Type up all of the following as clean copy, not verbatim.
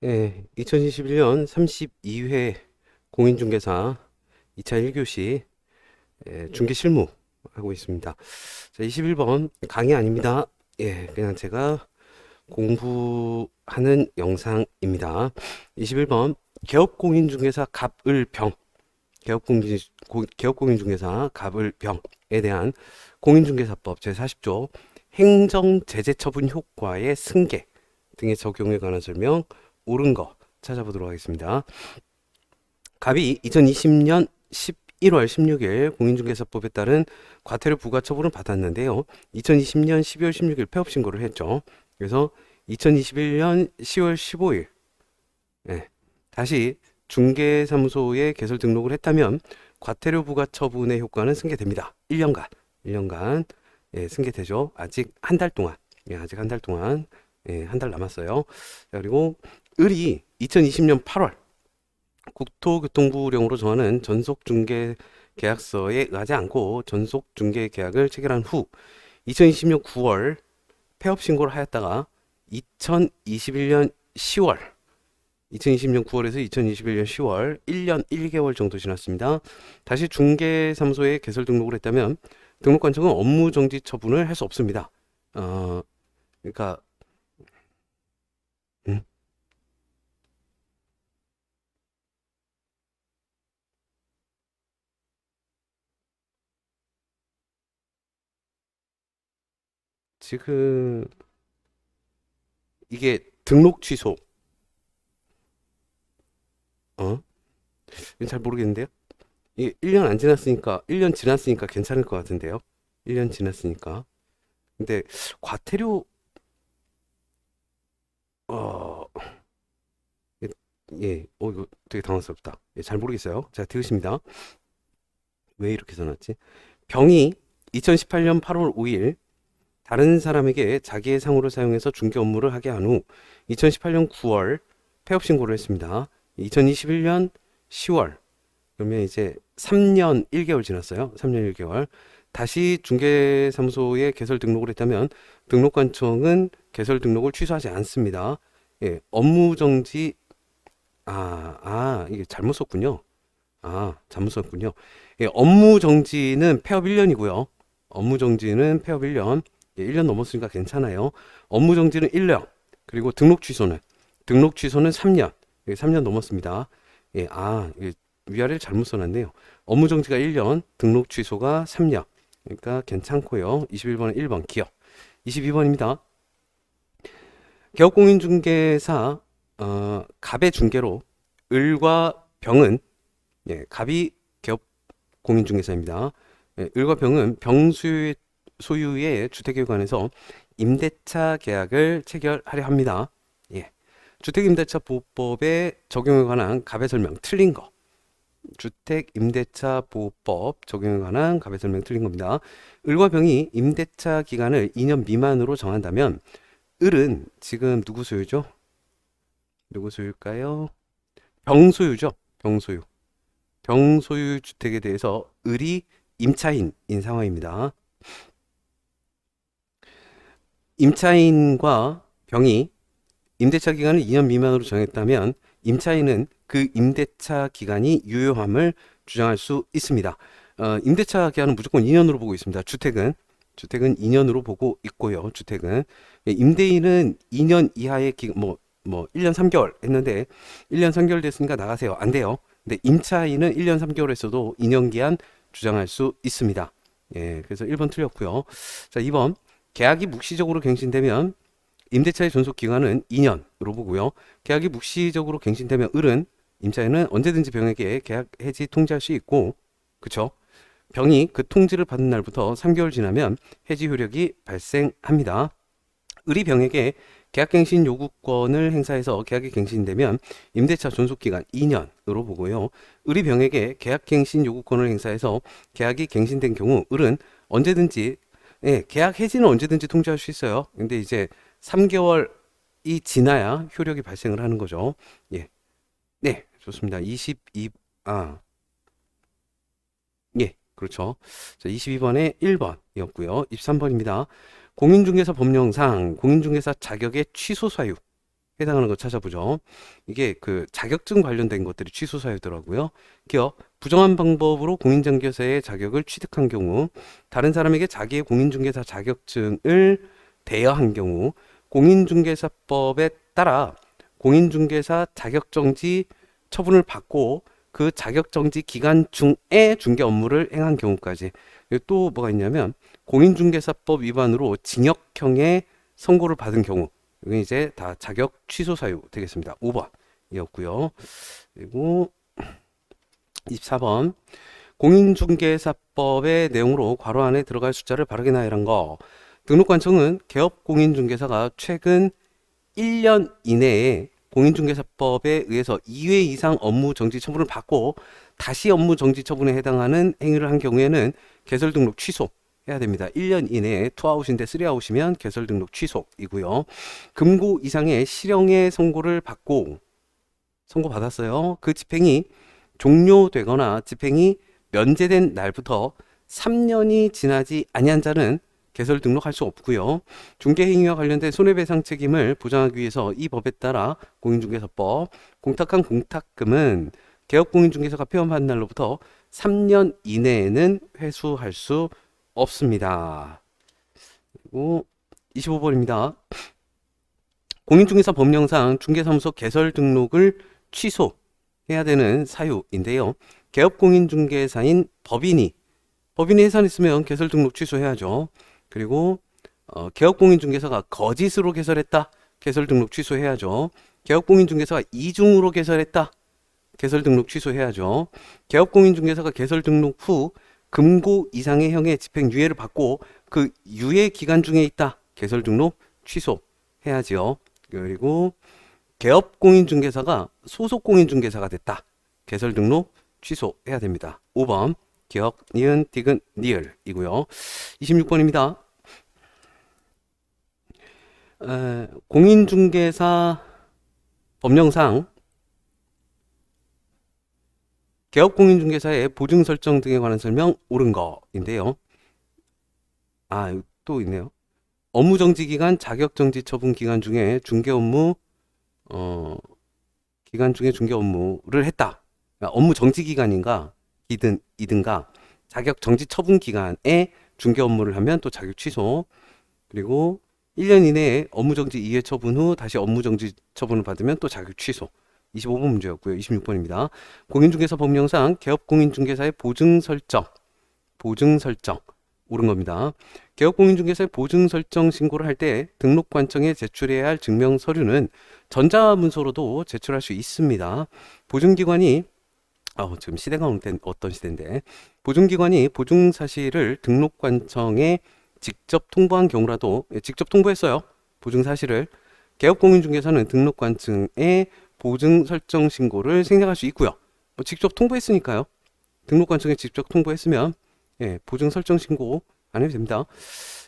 예, 2021년 32회 공인중개사 2차 1교시 중개 실무 하고 있습니다. 자, 21번 강의 아닙니다. 예, 그냥 제가 공부하는 영상입니다. 21번 개업공인중개사 갑을병 개업공인중개사 갑을병에 대한 공인중개사법 제40조 행정제재처분 효과의 승계 등의 적용에 관한 설명 옳은 거 찾아보도록 하겠습니다. 갑이 2020년 11월 16일 공인중개사법에 따른 과태료 부과처분을 받았는데요. 2020년 12월 16일 폐업 신고를 했죠. 그래서 2021년 10월 15일 다시 중개사무소에 개설 등록을 했다면 과태료 부과처분의 효과는 승계됩니다. 1년간 승계되죠. 아직 한 달 동안 아직 한 달 동안 한 달 남았어요. 자, 그리고 을이 2020년 8월 국토교통부령으로 정하는 전속중개계약서에 의하지 않고 전속중개계약을 체결한 후 2020년 9월 폐업신고를 하였다가 2020년 9월에서 2021년 10월 1년 1개월 정도 지났습니다. 다시 중개사무소에 개설 등록을 했다면 등록관청은 업무정지 처분을 할 수 없습니다. 그러니까 지금 이게 등록 취소 잘 모르겠는데요. 이게 1년 안 지났으니까 1년 지났으니까 괜찮을 것 같은데요. 1년 지났으니까. 근데 과태료 어 예, 이거 되게 당황스럽다. 잘 모르겠어요. 자, 들으십니다. 왜 이렇게 써놨지? 병이 2018년 8월 5일 다른 사람에게 자기의 상호를 사용해서 중개 업무를 하게 한 후 2018년 9월 폐업 신고를 했습니다. 2021년 10월 그러면 이제 3년 1개월 지났어요. 3년 1개월. 다시 중개사무소에 개설 등록을 했다면 등록관청은 개설 등록을 취소하지 않습니다. 업무정지 이게 잘못 썼군요. 잘못 썼군요. 업무정지는 폐업 1년이고요. 업무정지는 폐업 1년. 1년 넘었으니까 괜찮아요. 업무정지는 1년. 그리고 등록 취소는 3년. 3년 넘었습니다. 이게 위아래를 잘못 써놨네요. 업무정지가 1년, 등록 취소가 3년. 그러니까 괜찮고요. 21번은 1번 기업. 22번입니다. 개업공인중개사 갑의 중개로 을과 병은 갑이 개업공인중개사입니다. 을과 병은 병 소유의 주택에 관해서 임대차 계약을 체결하려 합니다. 주택임대차 보호법의 적용에 관한 갑의 설명 틀린 거. 주택임대차 보호법 적용에 관한 갑의 설명 틀린 겁니다. 을과 병이 임대차 기간을 2년 미만으로 정한다면 을은 지금 누구 소유죠? 누구 소유일까요? 병소유죠. 병소유. 병소유 주택에 대해서 을이 임차인인 상황입니다. 임차인과 병이 임대차 기간을 2년 미만으로 정했다면 임차인은 그 임대차 기간이 유효함을 주장할 수 있습니다. 임대차 기간은 무조건 2년으로 보고 있습니다. 주택은 2년으로 보고 있고요. 주택은 임대인은 2년 이하의 뭐 1년 3개월 했는데 1년 3개월 됐으니까 나가세요. 안 돼요. 근데 임차인은 1년 3개월 했어도 2년 기한 주장할 수 있습니다. 그래서 1번 틀렸고요. 자, 2번 계약이 묵시적으로 갱신되면 임대차의 존속 기간은 2년으로 보고요. 계약이 묵시적으로 갱신되면 을은 임차인은 언제든지 병에게 계약 해지 통지할 수 있고, 그쵸? 병이 그 통지를 받은 날부터 3개월 지나면 해지 효력이 발생합니다. 을이 병에게 계약갱신 요구권을 행사해서 계약이 갱신되면 임대차 존속기간 2년으로 보고요. 을이 병에게 계약갱신 요구권을 행사해서 계약이 갱신된 경우 을은 언제든지 계약 해지는 언제든지 통지할 수 있어요. 근데 이제 3개월이 지나야 효력이 발생을 하는 거죠. 네, 좋습니다. 그렇죠. 자, 22번에 1번이었고요. 23번입니다. 공인중개사 법령상 공인중개사 자격의 취소 사유. 해당하는 거 찾아보죠. 이게 그 자격증 관련된 것들이 취소 사유더라고요. 기업 부정한 방법으로 공인중개사의 자격을 취득한 경우, 다른 사람에게 자기의 공인중개사 자격증을 대여한 경우, 공인중개사법에 따라 공인중개사 자격정지 처분을 받고 그 자격정지 기간 중에 중개 업무를 행한 경우까지. 또 뭐가 있냐면 공인중개사법 위반으로 징역형의 선고를 받은 경우, 이건 이제 다 자격 취소 사유 되겠습니다. 5번이었고요. 그리고 24번 공인중개사법의 내용으로 괄호 안에 들어갈 숫자를 바르게 나열한 거. 등록관청은 개업 공인중개사가 최근 1년 이내에 공인중개사법에 의해서 2회 이상 업무 정지 처분을 받고 다시 업무 정지 처분에 해당하는 행위를 한 경우에는 개설 등록 취소 해야 됩니다. 1년 이내에 2아웃인데 3아웃이면 개설 등록 취소이고요. 금고 이상의 실형의 선고를 받고 선고받았어요. 그 집행이 종료되거나 집행이 면제된 날부터 3년이 지나지 아니한 자는 개설 등록할 수 없고요. 중개행위와 관련된 손해배상 책임을 보장하기 위해서 이 법에 따라 공인중개사법 공탁한 공탁금은 개업공인중개사가 폐업한 날로부터 3년 이내에는 회수할 수 없습니다. 그리고 25번입니다. 공인중개사 법령상 중개사무소 개설 등록을 취소해야 되는 사유인데요. 개업공인중개사인 법인이 해산했으면 개설 등록 취소해야죠. 그리고 개업공인중개사가 거짓으로 개설했다. 개설 등록 취소해야죠. 개업공인중개사가 이중으로 개설했다. 개설 등록 취소해야죠. 개업공인중개사가 개설 등록 후 금고 이상의 형의 집행 유예를 받고 그 유예 기간 중에 있다. 개설 등록 취소해야지요. 그리고 개업공인중개사가 소속공인중개사가 됐다. 개설 등록 취소해야 됩니다. 5번 기억, 니은, 디귿, 니을이고요. 26번입니다. 공인중개사 법령상 개업공인중개사의 보증 설정 등에 관한 설명 옳은 거인데요. 또 있네요. 업무정지 기간, 자격정지 처분 기간 중에 중개 업무, 기간 중에 중개 업무를 했다. 그러니까 업무 정지 기간인가, 이든가, 자격정지 처분 기간에 중개 업무를 하면 또 자격 취소. 그리고 1년 이내에 업무정지 이해 처분 후 다시 업무정지 처분을 받으면 또 자격 취소. 25번 문제였고요. 26번입니다. 공인중개사 법령상 개업공인중개사의 보증 설정 옳은 겁니다. 개업공인중개사의 보증 설정 신고를 할 때 등록관청에 제출해야 할 증명 서류는 전자문서로도 제출할 수 있습니다. 보증기관이 지금 시대가 어떤 시대인데, 보증기관이 보증 사실을 등록관청에 직접 통보한 경우라도, 직접 통보했어요. 보증 사실을. 개업공인중개사는 등록관청에 보증 설정 신고를 생략할 수 있고요. 직접 통보했으니까요. 등록관청에 직접 통보했으면 보증 설정 신고 안 해도 됩니다.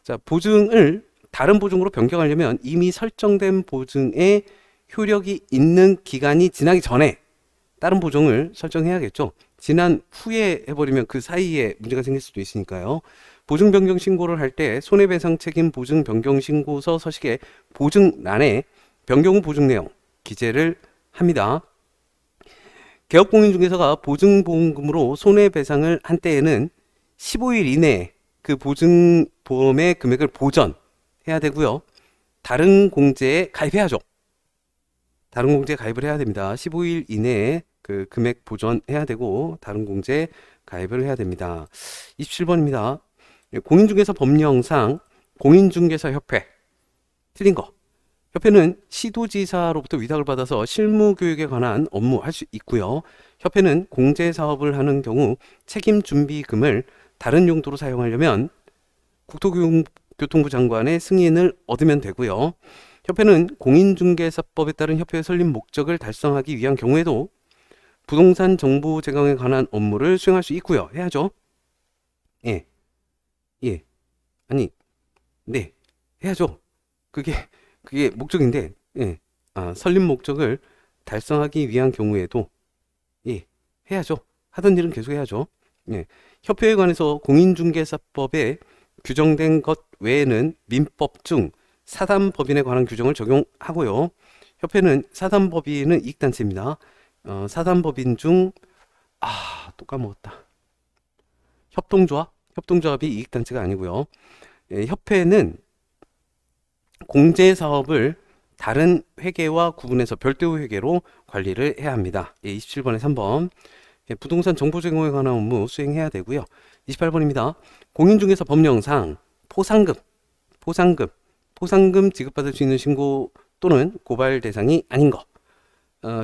자, 보증을 다른 보증으로 변경하려면 이미 설정된 보증에 효력이 있는 기간이 지나기 전에 다른 보증을 설정해야겠죠. 지난 후에 해버리면 그 사이에 문제가 생길 수도 있으니까요. 보증 변경 신고를 할 때 손해배상 책임 보증 변경 신고서 서식에 보증란에 변경 후 보증 내용 기재를 합니다. 개업공인중개사가 보증보험금으로 손해배상을 한 때에는 15일 이내에 그 보증보험의 금액을 보전해야 되고요. 다른 공제에 가입해야죠. 다른 공제에 가입을 해야 됩니다. 15일 이내에 그 금액 보전해야 되고 다른 공제에 가입을 해야 됩니다. 27번입니다. 공인중개사 법령상 공인중개사협회 틀린 거. 협회는 시도지사로부터 위탁을 받아서 실무교육에 관한 업무 할 수 있고요. 협회는 공제사업을 하는 경우 책임준비금을 다른 용도로 사용하려면 국토교통부 장관의 승인을 얻으면 되고요. 협회는 공인중개사법에 따른 협회의 설립 목적을 달성하기 위한 경우에도 부동산 정보 제공에 관한 업무를 수행할 수 있고요. 해야죠. 해야죠. 그게 목적인데, 설립 목적을 달성하기 위한 경우에도, 해야죠. 하던 일은 계속 해야죠. 협회에 관해서 공인중개사법에 규정된 것 외에는 민법 중 사단법인에 관한 규정을 적용하고요. 협회는 사단법인은 이익단체입니다. 사단법인 중 또 까먹었다. 협동조합이 이익단체가 아니고요. 협회는 공제사업을 다른 회계와 구분해서 별도 회계로 관리를 해야 합니다. 27번에 3번. 부동산 정보 제공에 관한 업무 수행해야 되고요. 28번입니다. 공인중개사 법령상 포상금 지급받을 수 있는 신고 또는 고발 대상이 아닌 것.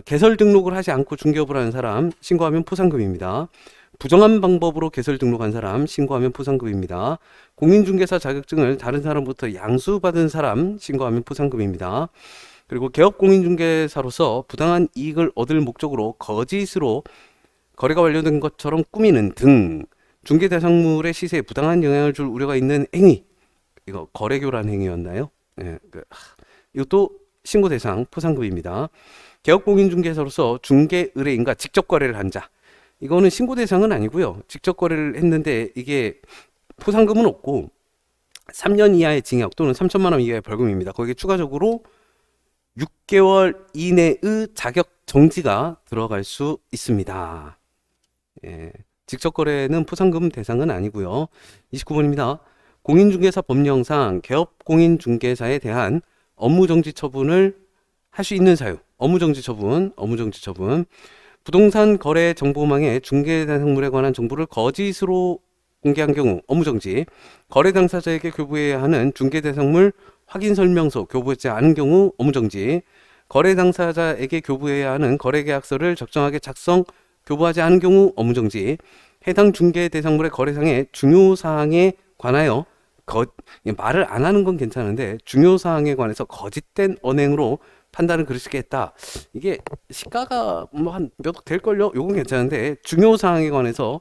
개설 등록을 하지 않고 중개업을 하는 사람 신고하면 포상금입니다. 부정한 방법으로 개설 등록한 사람 신고하면 포상금입니다. 공인중개사 자격증을 다른 사람부터 양수받은 사람 신고하면 포상금입니다. 그리고 개업공인중개사로서 부당한 이익을 얻을 목적으로 거짓으로 거래가 완료된 것처럼 꾸미는 등 중개대상물의 시세에 부당한 영향을 줄 우려가 있는 행위, 이거 거래교란 행위였나요? 이것도 신고대상 포상금입니다. 개업공인중개사로서 중개의뢰인과 직접 거래를 한 자, 이거는 신고대상은 아니고요. 직접 거래를 했는데 이게 포상금은 없고 3년 이하의 징역 또는 3천만 원 이하의 벌금입니다. 거기에 추가적으로 6개월 이내의 자격 정지가 들어갈 수 있습니다. 직접 거래는 포상금 대상은 아니고요. 29번입니다. 공인중개사 법령상 개업공인중개사에 대한 업무정지 처분을 할 수 있는 사유, 업무정지 처분. 부동산 거래 정보망에 중개 대상물에 관한 정보를 거짓으로 공개한 경우 업무정지. 거래 당사자에게 교부해야 하는 중개 대상물 확인 설명서 교부하지 않은 경우 업무정지. 거래 당사자에게 교부해야 하는 거래계약서를 적정하게 작성 교부하지 않은 경우 업무정지. 해당 중개 대상물의 거래상의 중요사항에 관하여 말을 안 하는 건 괜찮은데 중요사항에 관해서 거짓된 언행으로 판단을 그르치게 했다. 이게 시가가 뭐 한 몇 억 될걸요? 요건 괜찮은데 중요사항에 관해서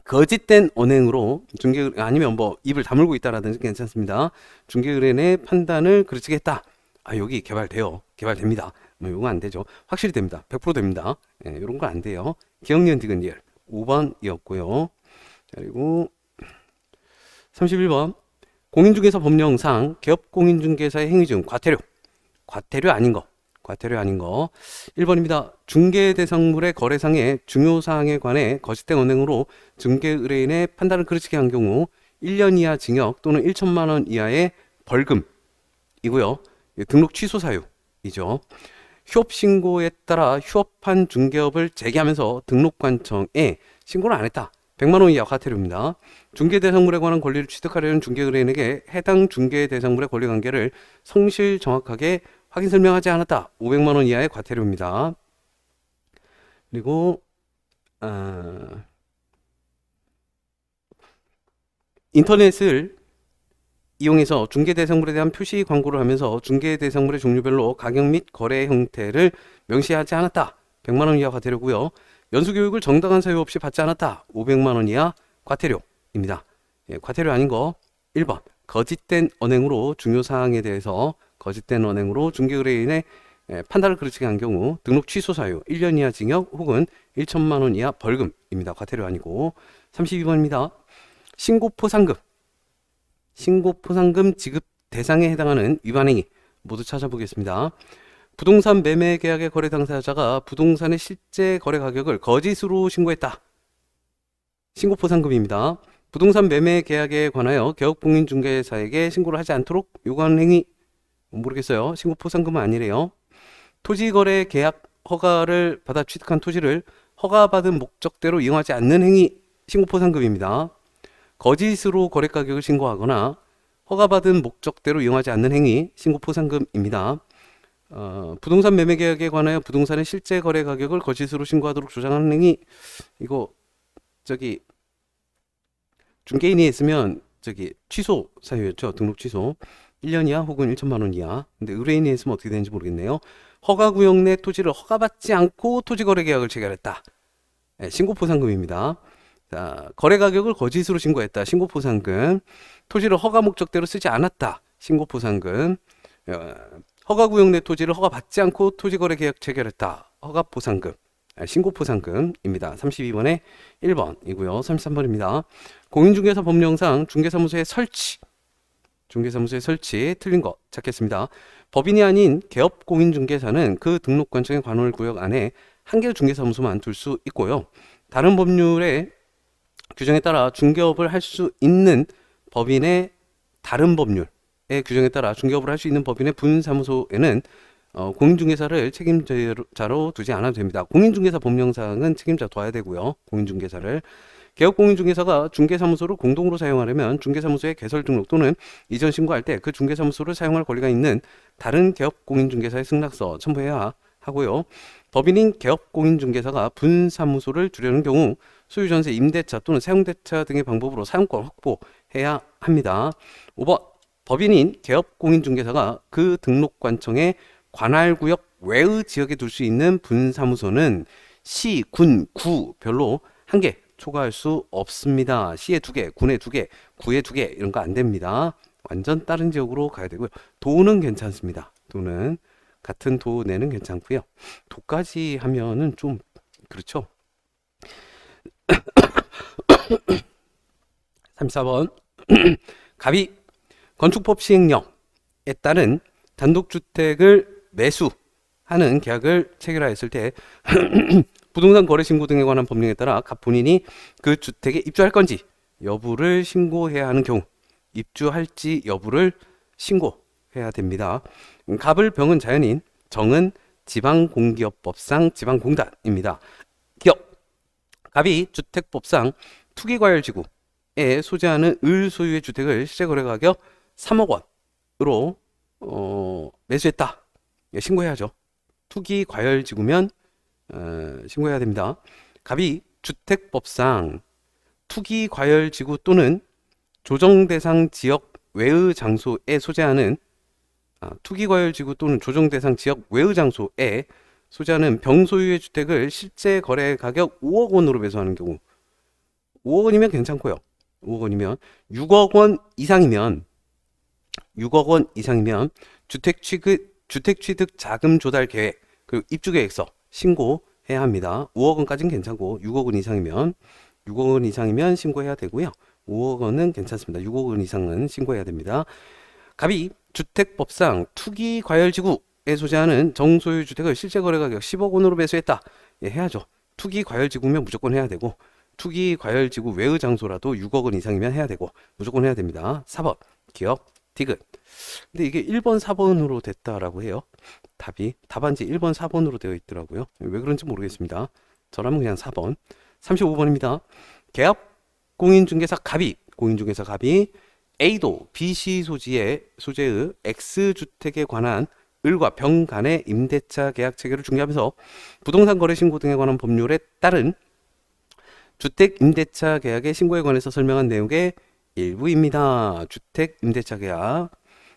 거짓된 언행으로 중개 아니면 뭐 입을 다물고 있다라든지 괜찮습니다. 중개의뢰인의 판단을 그르치게 했다. 여기 개발됩니다. 뭐 요거 안 되죠. 확실히 됩니다. 100% 됩니다. 요런 거 안 돼요. 기억니은 디귿니을 5번이었고요. 그리고 31번. 공인중개사 법령상 개업공인중개사의 행위 중 과태료 아닌 거. 1번입니다. 중개대상물의 거래상의 중요사항에 관해 거짓된 언행으로 중개의뢰인의 판단을 그르치게 한 경우 1년 이하 징역 또는 1천만 원 이하의 벌금이고요. 등록 취소 사유이죠. 휴업신고에 따라 휴업한 중개업을 재개하면서 등록관청에 신고를 안 했다. 100만 원 이하 과태료입니다. 중개대상물에 관한 권리를 취득하려는 중개의뢰인에게 해당 중개대상물의 권리관계를 성실 정확하게 확인 설명하지 않았다. 500만 원 이하의 과태료입니다. 그리고 인터넷을 이용해서 중개대상물에 대한 표시 광고를 하면서 중개대상물의 종류별로 가격 및 거래 형태를 명시하지 않았다. 100만 원 이하 과태료고요. 연수교육을 정당한 사유 없이 받지 않았다. 500만 원 이하 과태료입니다. 과태료 아닌 거 1번. 거짓된 언행으로 중요사항에 대해서 거짓된 언행으로 중개의뢰인의 판단을 그르치게 한 경우 등록 취소 사유 1년 이하 징역 혹은 1천만 원 이하 벌금입니다. 과태료 아니고. 32번입니다. 신고포상금 지급 대상에 해당하는 위반행위 모두 찾아보겠습니다. 부동산 매매 계약의 거래 당사자가 부동산의 실제 거래 가격을 거짓으로 신고했다. 신고포상금입니다. 부동산 매매 계약에 관하여 개업공인중개사에게 신고를 하지 않도록 요구하는 행위 모르겠어요. 신고포상금은 아니래요. 토지거래 계약 허가를 받아 취득한 토지를 허가받은 목적대로 이용하지 않는 행위 신고포상금입니다. 거짓으로 거래 가격을 신고하거나 허가받은 목적대로 이용하지 않는 행위 신고포상금입니다. 부동산 매매 계약에 관하여 부동산의 실제 거래 가격을 거짓으로 신고하도록 조장하는 행위, 이거 중개인이 했으면 취소 사유였죠. 등록 취소 1년 이하 혹은 1천만 원 이하. 근데 의뢰인이 했으면 어떻게 되는지 모르겠네요. 허가구역 내 토지를 허가받지 않고 토지거래 계약을 체결했다. 신고포상금입니다. 자, 거래 가격을 거짓으로 신고했다. 신고포상금. 토지를 허가 목적대로 쓰지 않았다. 신고포상금. 허가구역 내 토지를 허가받지 않고 토지거래 계약 체결했다. 허가포상금. 신고포상금입니다. 32번에 1번이고요. 33번입니다. 공인중개사 법령상 중개사무소의 설치 중개사무소의 설치 틀린 거 찾겠습니다. 법인이 아닌 개업공인중개사는 그 등록관청의 관할구역 안에 한 개의 중개사무소만 둘 수 있고요. 다른 법률의 규정에 따라 중개업을 할 수 있는 법인의 다른 법률의 규정에 따라 중개업을 할 수 있는 법인의 분사무소에는 공인중개사를 책임자로 두지 않아도 됩니다. 공인중개사 법령상은 책임자 둬야 되고요. 공인중개사를. 개업공인중개사가 중개사무소를 공동으로 사용하려면 중개사무소의 개설 등록 또는 이전 신고할 때 그 중개사무소를 사용할 권리가 있는 다른 개업공인중개사의 승낙서 첨부해야 하고요. 법인인 개업공인중개사가 분사무소를 두려는 경우 소유전세, 임대차 또는 사용대차 등의 방법으로 사용권 확보해야 합니다. 5번 법인인 개업공인중개사가 그 등록관청의 관할구역 외의 지역에 둘 수 있는 분사무소는 시, 군, 구 별로 한 개 초과할 수 없습니다. 시에 2개, 군에 2개, 구에 2개 이런 거 안 됩니다. 완전 다른 지역으로 가야 되고요. 도는 괜찮습니다. 도는 같은 도 내는 괜찮고요. 도까지 하면은 좀 그렇죠. 34번 갑이 건축법 시행령에 따른 단독주택을 매수하는 계약을 체결하였을 때 부동산 거래 신고 등에 관한 법령에 따라 갑 본인이 그 주택에 입주할 건지 여부를 신고해야 하는 경우 입주할지 여부를 신고해야 됩니다. 갑을 병은 자연인, 정은 지방공기업법상 지방공단입니다. 기업 갑이 주택법상 투기과열지구에 소재하는 을 소유의 주택을 시세거래가격 3억 원으로 매수했다. 신고해야죠. 투기과열지구면 신고해야 됩니다. 갑이 주택법상 투기과열지구 또는 조정대상 지역 외의 장소에 소재하는 투기과열지구 또는 조정대상 지역 외의 장소에 소재하는 병소유의 주택을 실제 거래 가격 5억 원으로 매수하는 경우 5억 원이면 괜찮고요. 5억 원이면 6억 원 이상이면 주택 취득 자금 조달 계획 그리고 입주 계획서 신고해야 합니다. 5억 원까지는 괜찮고 6억 원 이상이면 신고해야 되고요. 5억 원은 괜찮습니다. 6억 원 이상은 신고해야 됩니다. 갑이 주택법상 투기과열지구에 소재하는 정소유 주택을 실제 거래 가격 10억 원으로 매수했다. 해야죠. 투기과열지구면 무조건 해야 되고 투기과열지구 외의 장소라도 6억 원 이상이면 해야 되고 무조건 해야 됩니다. 4번 기업 디귿. 근데 이게 1번 4번으로 됐다라고 해요. 답안지 1번 4번으로 되어 있더라고요. 왜 그런지 모르겠습니다. 저라면 그냥 4번. 35번입니다. 계약 공인중개사 갑이 A도 BC 소재의 X주택에 관한 을과 병 간의 임대차 계약 체결을 중개하면서 부동산 거래 신고 등에 관한 법률에 따른 주택 임대차 계약의 신고에 관해서 설명한 내용의 일부입니다. 주택 임대차 계약.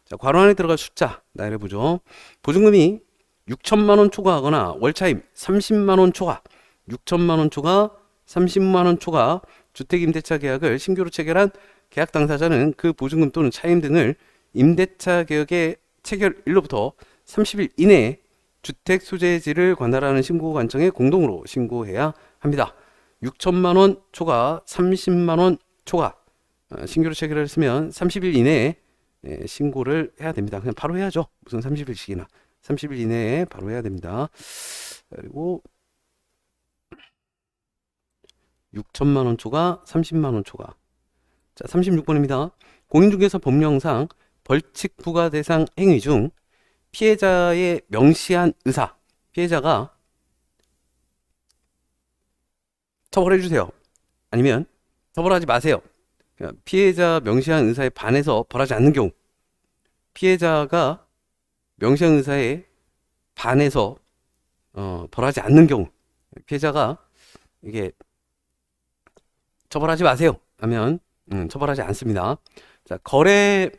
자, 괄호 안에 들어갈 숫자 나열해보죠. 보증금이 6천만 원 초과하거나 월차임 30만 원 초과, 6천만 원 초과, 30만 원 초과 주택 임대차 계약을 신규로 체결한 계약 당사자는 그 보증금 또는 차임 등을 임대차 계약의 체결일로부터 30일 이내에 주택 소재지를 관할하는 신고관청에 공동으로 신고해야 합니다. 6천만 원 초과, 30만 원 초과 신규로 체결을 했으면 30일 이내에 신고를 해야 됩니다. 그냥 바로 해야죠. 무슨 30일씩이나 30일 이내에 바로 해야 됩니다. 그리고 6천만 원 초과, 30만 원 초과. 자, 36번입니다. 공인중개사 법령상 벌칙 부과 대상 행위 중 피해자의 명시한 의사, 피해자가 처벌해 주세요. 아니면 처벌하지 마세요. 피해자 명시한 의사에 반해서 벌하지 않는 경우, 피해자가 명시한 의사에 반해서 벌하지 않는 경우, 피해자가 이게 처벌하지 마세요 하면 처벌하지 않습니다. 자, 그러니까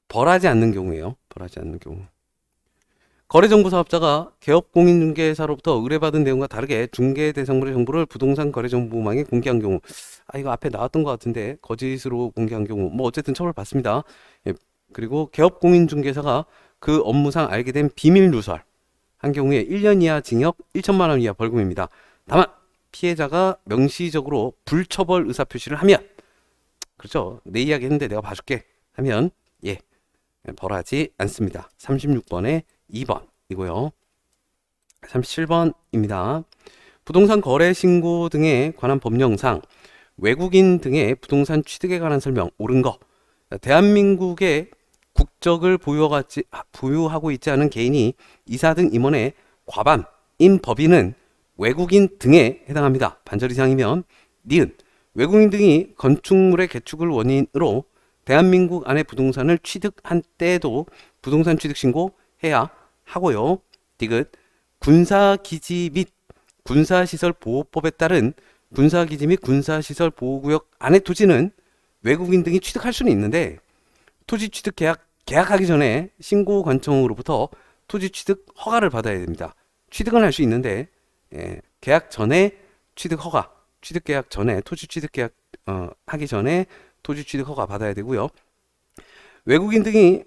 벌하지 않는 경우예요. 벌하지 않는 경우. 거래정보 사업자가 개업공인중개사로부터 의뢰받은 내용과 다르게 중개대상물의 정보를 부동산 거래정보망에 공개한 경우, 이거 앞에 나왔던 것 같은데 거짓으로 공개한 경우 뭐 어쨌든 처벌받습니다. 예, 그리고 개업공인중개사가 그 업무상 알게 된 비밀 누설 한 경우에 1년 이하 징역 1천만 원 이하 벌금입니다. 다만 피해자가 명시적으로 불처벌 의사표시를 하면 그렇죠? 내 이야기 했는데 내가 봐줄게 하면 예, 벌하지 않습니다. 36번에 2번이고요. 37번입니다. 부동산 거래 신고 등에 관한 법령상 외국인 등의 부동산 취득에 관한 설명 옳은 거. 대한민국의 국적을 보유하고 있지 않은 개인이 이사 등 임원의 과반인 법인은 외국인 등에 해당합니다. 반절 이상이면 니은 외국인 등이 건축물의 개축을 원인으로 대한민국 안에 부동산을 취득한 때에도 부동산 취득 신고해야 하고요. 디귿 군사기지 및 군사시설보호법에 따른 군사기지 및 군사시설 보호구역 안의 토지는 외국인 등이 취득할 수는 있는데 토지 취득 계약하기 전에 신고관청으로부터 토지 취득 허가를 받아야 됩니다. 취득은 할 수 있는데 계약 전에 취득 허가, 취득 계약 전에 토지 취득 계약 하기 전에 토지 취득 허가 받아야 되고요. 외국인 등이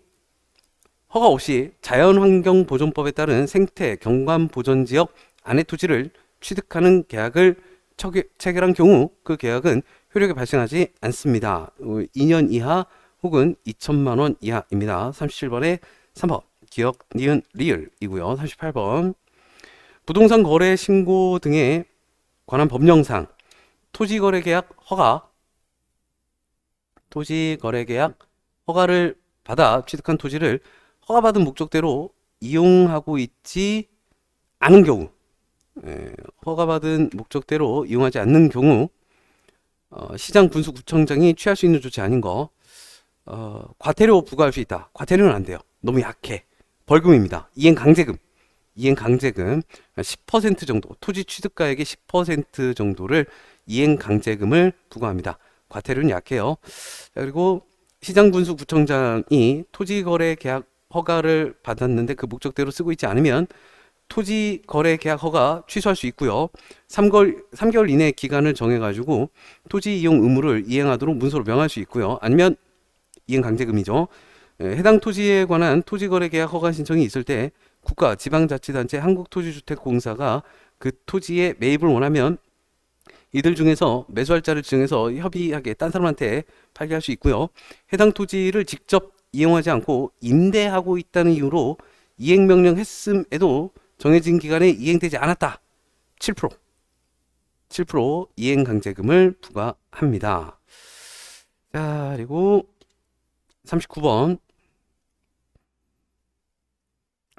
허가 없이 자연환경보존법에 따른 생태 경관보전지역 안의 토지를 취득하는 계약을 체결한 경우 그 계약은 효력이 발생하지 않습니다. 2년 이하 혹은 2천만 원 이하입니다. 37번에 3번 기억, 니은, 리을이고요. 38번 부동산 거래 신고 등에 관한 법령상 토지거래계약 허가를 받아 취득한 토지를 허가받은 목적대로 이용하고 있지 않은 경우 허가받은 목적대로 이용하지 않는 경우 시장 군수구청장이 취할 수 있는 조치 아닌 거 과태료 부과할 수 있다. 과태료는 안 돼요. 너무 약해. 벌금입니다. 이행강제금 10% 정도 토지 취득가액의 10% 정도를 이행강제금을 부과합니다. 과태료는 약해요. 자, 그리고 시장군수구청장이 토지거래계약 허가를 받았는데 그 목적대로 쓰고 있지 않으면 토지거래계약 허가 취소할 수 있고요. 3개월 이내 기간을 정해가지고 토지 이용 의무를 이행하도록 문서로 명할 수 있고요. 아니면 이행강제금이죠. 해당 토지에 관한 토지거래계약 허가 신청이 있을 때 국가, 지방자치단체, 한국토지주택공사가 그 토지에 매입을 원하면 이들 중에서 매수할자를 지정해서 협의하게 딴 사람한테 팔게 할 수 있고요. 해당 토지를 직접 이용하지 않고 임대하고 있다는 이유로 이행명령 했음에도 정해진 기간에 이행되지 않았다. 7% 이행강제금을 부과합니다. 자, 그리고 39번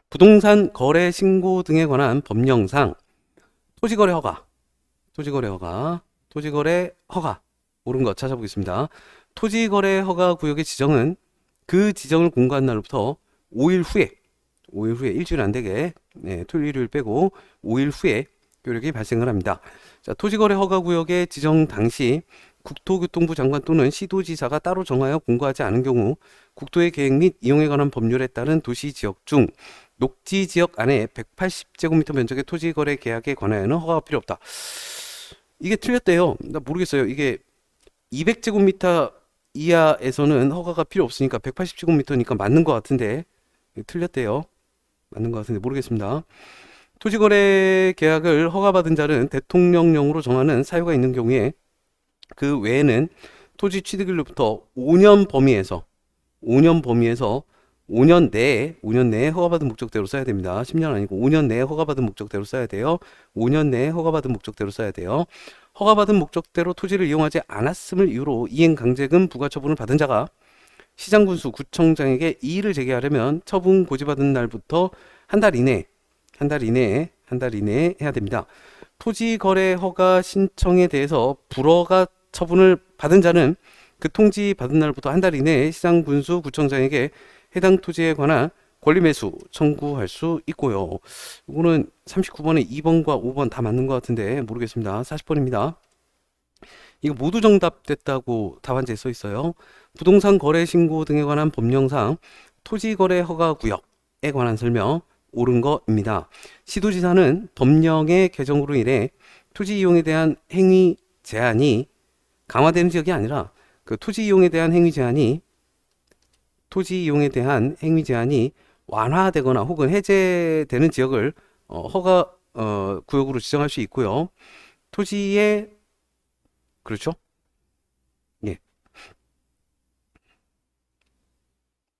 부동산 거래 신고 등에 관한 법령상 토지거래 허가 옳은 것 찾아보겠습니다. 토지거래 허가 구역의 지정은 그 지정을 공고한 날로부터 5일 후에 일주일 안 되게 토요일 일요일 빼고 5일 후에 효력이 발생을 합니다. 자, 토지거래 허가 구역의 지정 당시 국토교통부 장관 또는 시도지사가 따로 정하여 공고하지 않은 경우 국토의 계획 및 이용에 관한 법률에 따른 도시지역 중 녹지지역 안에 180제곱미터 면적의 토지거래 계약에 관하여는 허가가 필요 없다. 이게 틀렸대요. 나 모르겠어요. 이게 200제곱미터 이하에서는 허가가 필요 없으니까 180제곱미터니까 맞는 것 같은데 틀렸대요. 맞는 것 같은데 모르겠습니다. 토지거래 계약을 허가받은 자는 대통령령으로 정하는 사유가 있는 경우에 그 외에는 토지 취득일로부터 5년 범위에서 5년 내에 허가받은 목적대로 써야 됩니다. 10년 아니고 5년 내에 허가받은 목적대로 써야 돼요. 5년 내에 허가받은 목적대로 써야 돼요. 허가받은 목적대로 토지를 이용하지 않았음을 이유로 이행강제금 부과 처분을 받은 자가 시장군수 구청장에게 이의를 제기하려면 처분 고지받은 날부터 한 달 이내에 해야 됩니다. 토지거래 허가 신청에 대해서 불허가 처분을 받은 자는 그 통지 받은 날부터 한 달 이내에 시장군수 구청장에게 해당 토지에 관한 권리매수 청구할 수 있고요. 이거는 39번에 2번과 5번 다 맞는 것 같은데 모르겠습니다. 40번입니다. 이거 모두 정답됐다고 답안지에 써 있어요. 부동산 거래 신고 등에 관한 법령상 토지거래 허가 구역에 관한 설명 옳은 거입니다. 시도지사는 법령의 개정으로 인해 토지 이용에 대한 행위 제한이 강화되는 지역이 아니라 그 토지 이용에 대한 행위 제한이 완화되거나 혹은 해제되는 지역을 허가 구역으로 지정할 수 있고요. 토지에 그렇죠? 예.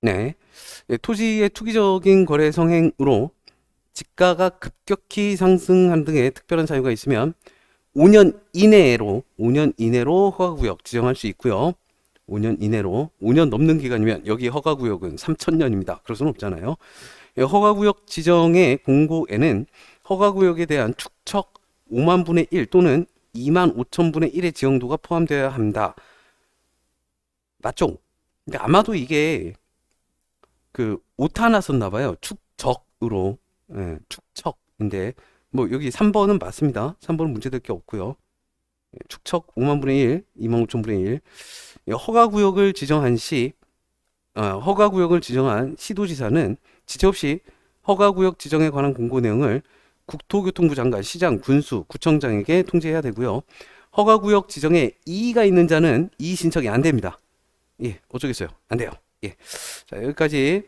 네. 예, 토지의 투기적인 거래 성행으로 지가가 급격히 상승하는 등의 특별한 사유가 있으면 5년 이내로 허가구역 지정할 수 있고요. 5년 이내로, 5년 넘는 기간이면 여기 허가구역은 3천년입니다. 그럴 수는 없잖아요. 예, 허가구역 지정의 공고에는 허가구역에 대한 축척 5만 분의 1 또는 2만 5천 분의 1의 지형도가 포함되어야 합니다. 맞죠? 근데 아마도 이게 그 오타 났었나 봐요. 축적으로. 예, 축척인데 뭐 여기 3번은 맞습니다. 3번은 문제될 게 없고요. 예, 축척 5만 분의 1, 2만 5천 분의 1. 예, 허가구역을 지정한 시 허가구역을 지정한 시도지사는 지체 없이 허가구역 지정에 관한 공고 내용을 국토교통부 장관, 시장, 군수, 구청장에게 통지해야 되고요. 허가구역 지정에 이의가 있는 자는 이의 신청이 안 됩니다. 예, 어쩌겠어요. 안 돼요. 예. 자, 여기까지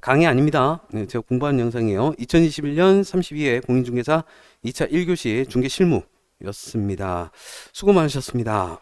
강의 아닙니다. 네, 제가 공부한 영상이에요. 2021년 32회 공인중개사 2차 1교시 중개 실무였습니다. 수고 많으셨습니다.